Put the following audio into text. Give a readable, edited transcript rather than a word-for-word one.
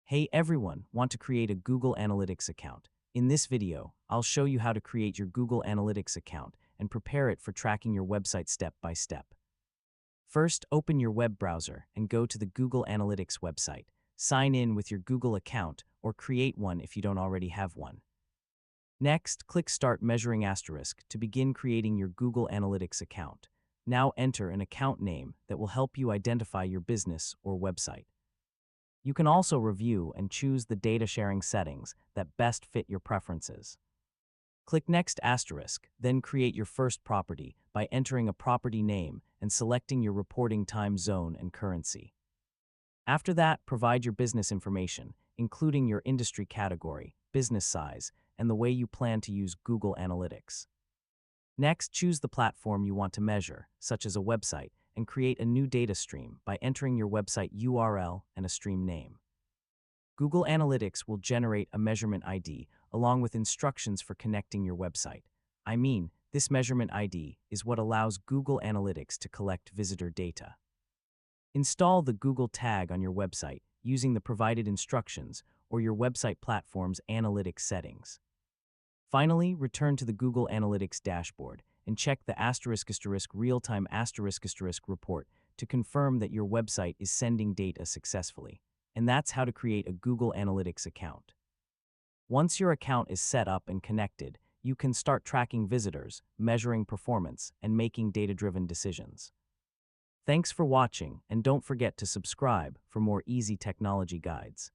Hey everyone, want to create a Google Analytics account? In this video, I'll show you how to create your Google Analytics account and prepare it for tracking your website step by step. First, open your web browser and go to the Google Analytics website. Sign in with your Google account or create one if you don't already have one. Next, click Start Measuring Asterisk to begin creating your Google Analytics account. Now enter an account name that will help you identify your business or website. You can also review and choose the data sharing settings that best fit your preferences. Click Next Asterisk, then create your first property by entering a property name and selecting your reporting time zone and currency. After that, provide your business information, including your industry category, business size, and the way you plan to use Google Analytics. Next, choose the platform you want to measure, such as a website, and create a new data stream by entering your website URL and a stream name. Google Analytics will generate a measurement ID along with instructions for connecting your website. This measurement ID is what allows Google Analytics to collect visitor data. Install the Google tag on your website using the provided instructions or your website platform's analytics settings. Finally, return to the Google Analytics dashboard and check the *** real-time ** report to confirm that your website is sending data successfully. And that's how to create a Google Analytics account. Once your account is set up and connected, you can start tracking visitors, measuring performance, and making data-driven decisions. Thanks for watching, and don't forget to subscribe for more easy technology guides.